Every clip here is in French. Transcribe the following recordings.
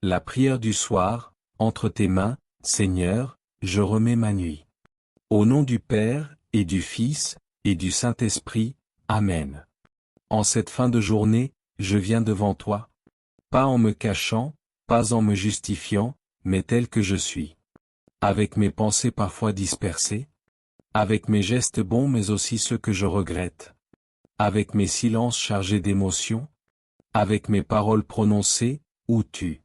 La prière du soir, entre tes mains, Seigneur, je remets ma nuit. Au nom du Père, et du Fils, et du Saint-Esprit, Amen. En cette fin de journée, je viens devant toi. Pas en me cachant, pas en me justifiant, mais tel que je suis. Avec mes pensées parfois dispersées. Avec mes gestes bons mais aussi ceux que je regrette. Avec mes silences chargés d'émotions. Avec mes paroles prononcées, ou tues.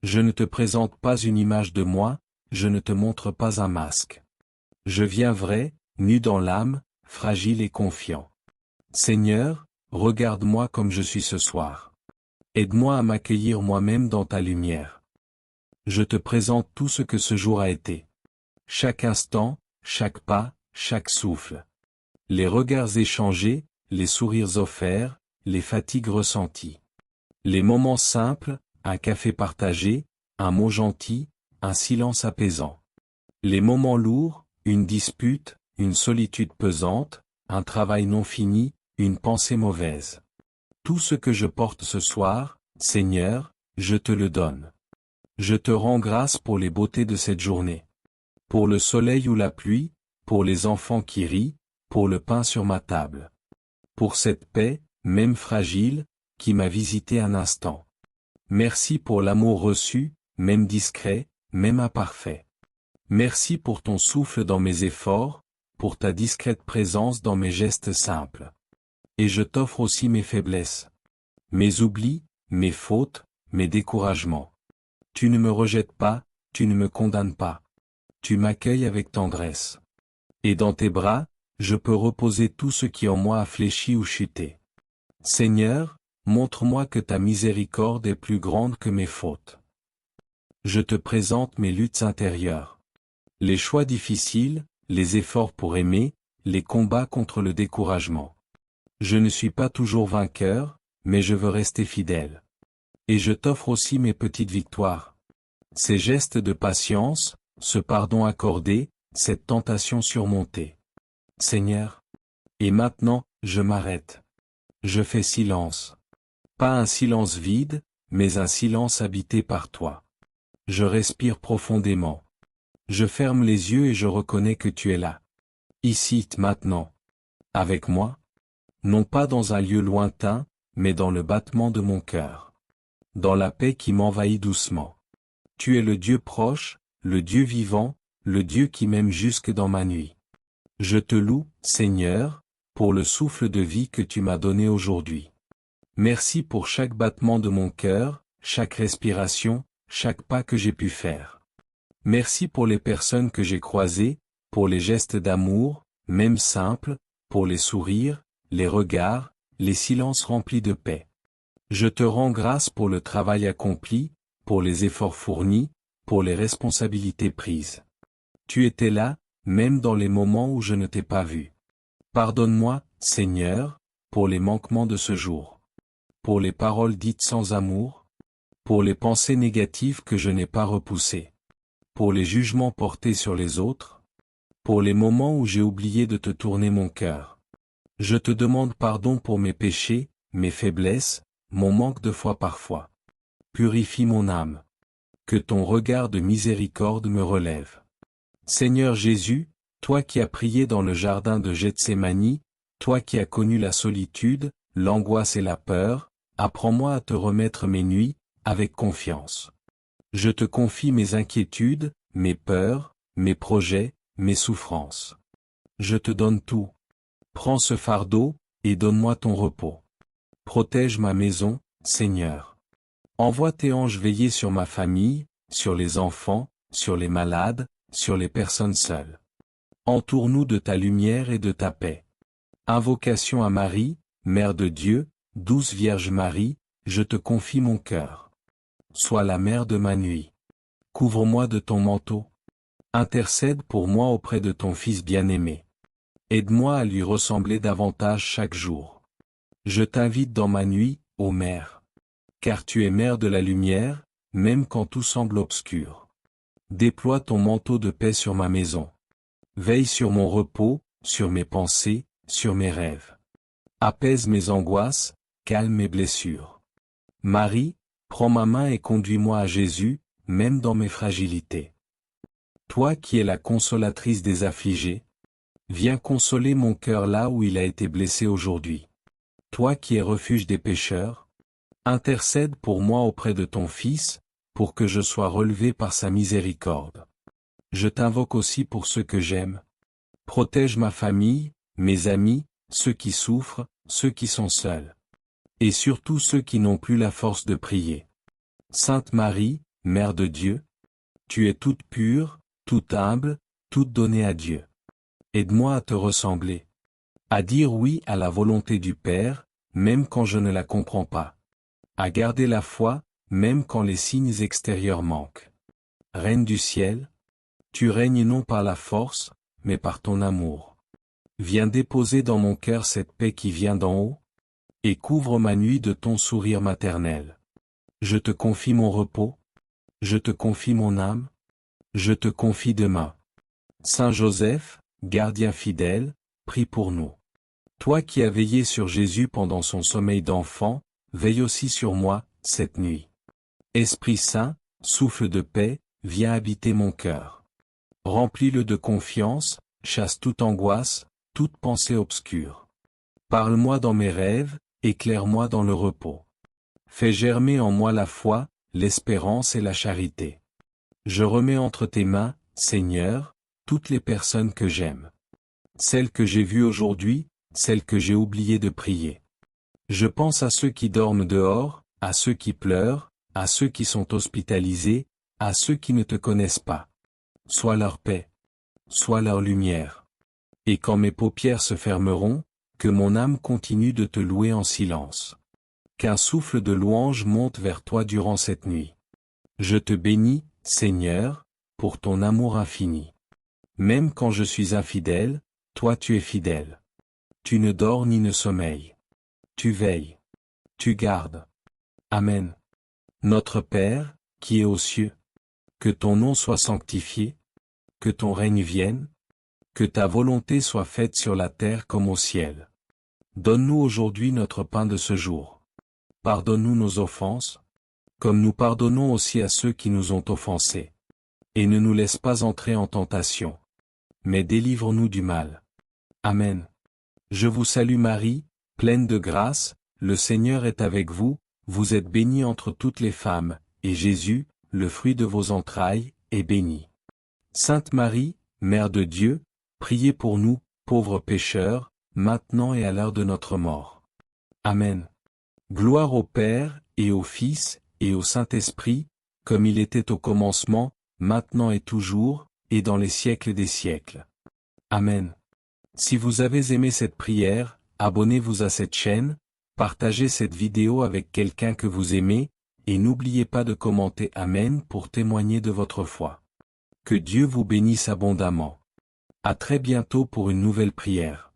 Je ne te présente pas une image de moi, je ne te montre pas un masque. Je viens vrai, nu dans l'âme, fragile et confiant. Seigneur, regarde-moi comme je suis ce soir. Aide-moi à m'accueillir moi-même dans ta lumière. Je te présente tout ce que ce jour a été. Chaque instant, chaque pas, chaque souffle. Les regards échangés, les sourires offerts, les fatigues ressenties. Les moments simples, un café partagé, un mot gentil, un silence apaisant. Les moments lourds, une dispute, une solitude pesante, un travail non fini, une pensée mauvaise. Tout ce que je porte ce soir, Seigneur, je te le donne. Je te rends grâce pour les beautés de cette journée. Pour le soleil ou la pluie, pour les enfants qui rient, pour le pain sur ma table. Pour cette paix, même fragile, qui m'a visité un instant. Merci pour l'amour reçu, même discret, même imparfait. Merci pour ton souffle dans mes efforts, pour ta discrète présence dans mes gestes simples. Et je t'offre aussi mes faiblesses. Mes oublis, mes fautes, mes découragements. Tu ne me rejettes pas, tu ne me condamnes pas. Tu m'accueilles avec tendresse. Et dans tes bras, je peux reposer tout ce qui en moi a fléchi ou chuté. Seigneur, montre-moi que ta miséricorde est plus grande que mes fautes. Je te présente mes luttes intérieures. Les choix difficiles, les efforts pour aimer, les combats contre le découragement. Je ne suis pas toujours vainqueur, mais je veux rester fidèle. Et je t'offre aussi mes petites victoires. Ces gestes de patience, ce pardon accordé, cette tentation surmontée. Seigneur. Et maintenant, je m'arrête. Je fais silence. Pas un silence vide, mais un silence habité par toi. Je respire profondément. Je ferme les yeux et je reconnais que tu es là. Ici, maintenant. Avec moi. Non pas dans un lieu lointain, mais dans le battement de mon cœur. Dans la paix qui m'envahit doucement. Tu es le Dieu proche, le Dieu vivant, le Dieu qui m'aime jusque dans ma nuit. Je te loue, Seigneur, pour le souffle de vie que tu m'as donné aujourd'hui. Merci pour chaque battement de mon cœur, chaque respiration, chaque pas que j'ai pu faire. Merci pour les personnes que j'ai croisées, pour les gestes d'amour, même simples, pour les sourires, les regards, les silences remplis de paix. Je te rends grâce pour le travail accompli, pour les efforts fournis, pour les responsabilités prises. Tu étais là, même dans les moments où je ne t'ai pas vu. Pardonne-moi, Seigneur, pour les manquements de ce jour. Pour les paroles dites sans amour. Pour les pensées négatives que je n'ai pas repoussées. Pour les jugements portés sur les autres. Pour les moments où j'ai oublié de te tourner mon cœur. Je te demande pardon pour mes péchés, mes faiblesses, mon manque de foi parfois. Purifie mon âme. Que ton regard de miséricorde me relève. Seigneur Jésus, toi qui as prié dans le jardin de Gethsémani, toi qui as connu la solitude, l'angoisse et la peur, apprends-moi à te remettre mes nuits, avec confiance. Je te confie mes inquiétudes, mes peurs, mes projets, mes souffrances. Je te donne tout. Prends ce fardeau, et donne-moi ton repos. Protège ma maison, Seigneur. Envoie tes anges veiller sur ma famille, sur les enfants, sur les malades, sur les personnes seules. Entoure-nous de ta lumière et de ta paix. Invocation à Marie, Mère de Dieu, douce Vierge Marie, je te confie mon cœur. Sois la mère de ma nuit. Couvre-moi de ton manteau. Intercède pour moi auprès de ton Fils bien-aimé. Aide-moi à lui ressembler davantage chaque jour. Je t'invite dans ma nuit, ô Mère. Car tu es Mère de la lumière, même quand tout semble obscur. Déploie ton manteau de paix sur ma maison. Veille sur mon repos, sur mes pensées, sur mes rêves. Apaise mes angoisses, calme mes blessures. Marie, Prends ma main et conduis-moi à Jésus, même dans mes fragilités. Toi qui es la consolatrice des affligés, viens consoler mon cœur là où il a été blessé aujourd'hui. Toi qui es refuge des pécheurs, intercède pour moi auprès de ton Fils, pour que je sois relevé par sa miséricorde. Je t'invoque aussi pour ceux que j'aime. Protège ma famille, mes amis, ceux qui souffrent, ceux qui sont seuls. Et surtout ceux qui n'ont plus la force de prier. Sainte Marie, Mère de Dieu, tu es toute pure, toute humble, toute donnée à Dieu. Aide-moi à te ressembler. À dire oui à la volonté du Père, même quand je ne la comprends pas. À garder la foi, même quand les signes extérieurs manquent. Reine du ciel, tu règnes non par la force, mais par ton amour. Viens déposer dans mon cœur cette paix qui vient d'en haut, et couvre ma nuit de ton sourire maternel. Je te confie mon repos, je te confie mon âme, je te confie demain. Saint Joseph, gardien fidèle, prie pour nous. Toi qui as veillé sur Jésus pendant son sommeil d'enfant, veille aussi sur moi, cette nuit. Esprit Saint, souffle de paix, viens habiter mon cœur. Remplis-le de confiance, chasse toute angoisse, toute pensée obscure. Parle-moi dans mes rêves, éclaire-moi dans le repos. Fais germer en moi la foi, l'espérance et la charité. Je remets entre tes mains, Seigneur, toutes les personnes que j'aime. Celles que j'ai vues aujourd'hui, celles que j'ai oublié de prier. Je pense à ceux qui dorment dehors, à ceux qui pleurent, à ceux qui sont hospitalisés, à ceux qui ne te connaissent pas. Sois leur paix. Sois leur lumière. Et quand mes paupières se fermeront, que mon âme continue de te louer en silence. Qu'un souffle de louange monte vers toi durant cette nuit. Je te bénis, Seigneur, pour ton amour infini. Même quand je suis infidèle, toi tu es fidèle. Tu ne dors ni ne sommeilles. Tu veilles. Tu gardes. Amen. Notre Père, qui es aux cieux, que ton nom soit sanctifié, que ton règne vienne, que ta volonté soit faite sur la terre comme au ciel. Donne-nous aujourd'hui notre pain de ce jour. Pardonne-nous nos offenses, comme nous pardonnons aussi à ceux qui nous ont offensés. Et ne nous laisse pas entrer en tentation, mais délivre-nous du mal. Amen. Je vous salue Marie, pleine de grâce, le Seigneur est avec vous, vous êtes bénie entre toutes les femmes, et Jésus, le fruit de vos entrailles, est béni. Sainte Marie, Mère de Dieu, priez pour nous, pauvres pécheurs, maintenant et à l'heure de notre mort. Amen. Gloire au Père, et au Fils, et au Saint-Esprit, comme il était au commencement, maintenant et toujours, et dans les siècles des siècles. Amen. Si vous avez aimé cette prière, abonnez-vous à cette chaîne, partagez cette vidéo avec quelqu'un que vous aimez, et n'oubliez pas de commenter Amen pour témoigner de votre foi. Que Dieu vous bénisse abondamment. À très bientôt pour une nouvelle prière.